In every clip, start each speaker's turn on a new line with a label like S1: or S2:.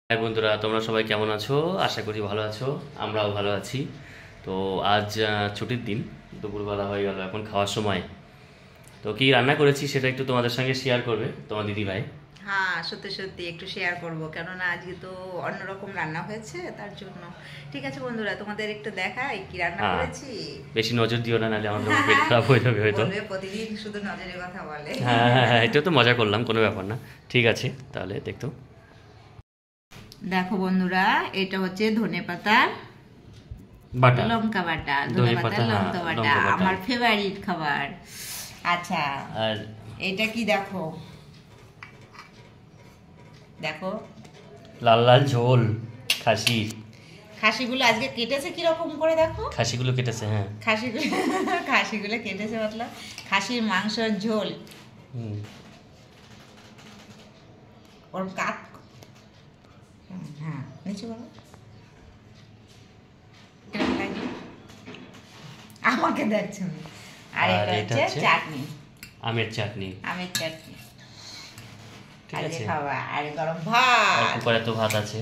S1: High বন্ধুরা, তোমরা সবাই কেমন আছো? আশা করি ভালো আছো। আমরাও ভালো আছি। তো আজ ছুটির দিন, দুপুরবেলা হয়ে গেল, এখন খাওয়ার সময়। তো কি রান্না করেছি সেটা একটু তোমাদের সঙ্গে শেয়ার করবে তোমার দিদি ভাই।
S2: হ্যাঁ, সত্যি সত্যি একটু শেয়ার করব, কেননা আজকে তো অন্যরকম রান্না হয়েছে তার জন্য। ঠিক আছে বন্ধুরা, তোমাদের একটু দেখাই কি রান্না
S1: হ্যাঁ,
S2: করেছি।
S1: বেশি নজর দিও না, নাহলে আমাদের পেট খারাপ হয়ে যাবে হয়তো।
S2: বলবে প্রতিদিন শুধু নজরের কথা বলে।
S1: হ্যাঁ হ্যাঁ হ্যাঁ, এটা তো মজা করলাম, কোনো ব্যাপার না। ঠিক আছে, তাহলে দেখতো।
S2: দেখো বন্ধুরা, এটা হচ্ছে ধনেপাতা
S1: বাটা,
S2: লঙ্কা বাটা,
S1: ধনে
S2: ধনেপাতা
S1: পাতা, হ্যাঁ,
S2: লঙ্কা বাটা
S1: লঙ্কা বাটা।
S2: আমার ফেভারিট খাবার। আচ্ছা,
S1: আর
S2: এটা কি দেখো, দেখো
S1: লাল লাল ঝোল খাসির।
S2: খাসিগুলো আজকে কেটেছে কিরকম করে দেখো।
S1: খাসিগুলো কেটেছে, হ্যাঁ।
S2: খাসিগুলো খাসিগুলো কেটেছে, মতলব খাসির মাংসের ঝোল।
S1: হুম।
S2: ওর কাট, হ্যাঁ নিচে বলো কিরকম লাগছে? আমাকে দেখছো। আর
S1: আর
S2: এটা
S1: এটা
S2: হচ্ছে
S1: হচ্ছে
S2: চাটনি,
S1: আমের চাটনি।
S2: আমের চাটনি।
S1: ঠিক
S2: আজকে
S1: আছে।
S2: খাওয়া আর গরম
S1: আর
S2: ভাত।
S1: কুকারে তো ভাত আছে।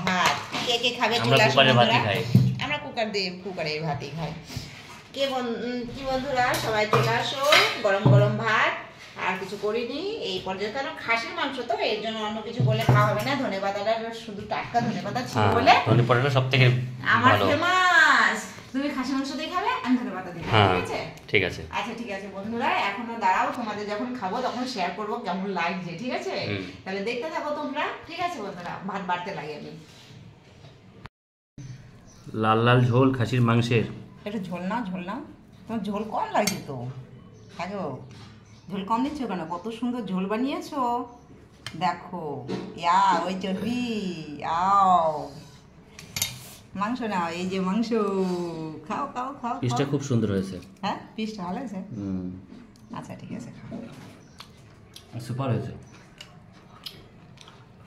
S2: ভাত কে কে খাবে
S1: আমরা
S2: চলে আসো
S1: কুকারে ভাতই
S2: বন্ধুরা।
S1: খাই।
S2: আমরা কুকারের ভাতই খাই। কি বন্ধুরা, সবাই চলে আসো, গরম গরম ভাত। আর কিছু করিনি এই পর্যায়ে, কারণ খাসির মাংস তো, এর জন্য অন্য কিছু বলে খাওয়া হবে না। ধনেপাতাটা শুধু টাটকা ধনেপাতা ছিল
S1: হ্যাঁ,
S2: বলে
S1: ধনে পাতাটা সব থেকে
S2: আমার
S1: ভালো।
S2: ফেমাস। তুমি খাসি মাংস দিয়ে খাবে, আমি ধনেপাতা দিয়ে খাবো,
S1: হ্যাঁ,
S2: ঠিক আছে?
S1: ঠিক আছে।
S2: আচ্ছা ঠিক আছে বন্ধুরা, এখনো দাঁড়াও, তোমাদের যখন খাবো তখন শেয়ার করবো কেমন লাগছে, ঠিক আছে?
S1: হুম।
S2: তাহলে দেখতে থাকো তোমরা, ঠিক আছে বন্ধুরা। ভাত বাড়তে লাগে আমি
S1: লাল লাল ঝোল খাসির মাংসের।
S2: একটু ঝোল নাও, ঝোল নাও। তোমার ঝোল কম লাগছে তো। দেখো ঝোল কম দিচ্ছ কেন? কত সুন্দর ঝোল বানিয়েছো দেখো। ইয়া ওই চর্বি, আও মাংস নাও, এই যে মাংস। খাও খাও খাও
S1: পিসটা
S2: খাও।
S1: খুব সুন্দর হয়েছে।
S2: হ্যাঁ, পিসটা ভালো আছে।
S1: হুম,
S2: আচ্ছা ঠিক আছে, খাও।
S1: সুপার হয়েছে।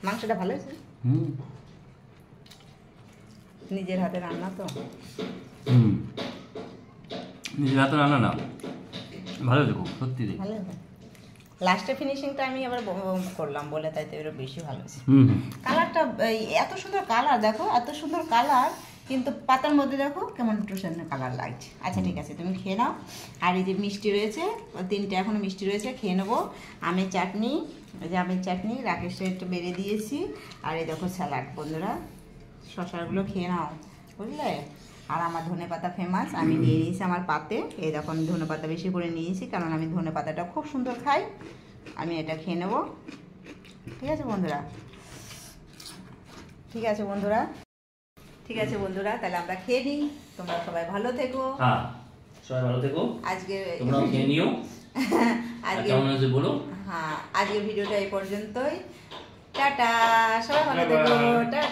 S2: মাংসটা ভালো আছে,
S1: হুম
S2: নিজের হাতে রান্না তো।
S1: হুম, নিজের হাতে রান্না না, ভালো হয়েছে খুব, সত্যি।
S2: ভালো আছে। লাস্টে ফিনিশিংটা আমি আবার করলাম বলে, তাই তো এর বেশি ভালো আছে।
S1: হুম হুম।
S2: কালারটা এত সুন্দর কালার, দেখো এত সুন্দর কালার, কিন্তু পাতার মধ্যে দেখো কেমন টুসানো কালার লাগছে। আচ্ছা ঠিক আছে, তুমি খেয়ে নাও। আর এই যে মিষ্টি রয়েছে, তিনটে এখনো মিষ্টি রয়েছে, খেয়ে নেবো। আমের চাটনি, এই যে আমের চাটনি রাকেশে একটু বেড়ে দিয়েছি। আর এই দেখো স্যালাড বন্ধুরা, শশাগুলো খেয়ে নাও, বুঝলে? আর আমার ধনেপাতা ফেমাস, আমি নিয়ে নিয়েছি আমার পাতে। এই দেখো আমি ধনেপাতা বেশি করে নিয়েছি, কারণ আমি ধনেপাতাটা খুব সুন্দর খাই। আমি এটা খেয়ে নেবো, ঠিক আছে বন্ধুরা? ঠিক আছে বন্ধুরা, ঠিক আছে বন্ধুরা, তাহলে আমরা খেয়ে নিই। তোমরা সবাই ভালো থেকো।
S1: হ্যাঁ, সবাই ভালো থেকো।
S2: আজকে
S1: তোমরাও খেয়ে নিও।
S2: আজকে
S1: কেমন হয়েছে বলো।
S2: হ্যাঁ, আজকের ভিডিওটা এই পর্যন্তই। টাটা, সবাই ভালো থেকো। টাটা।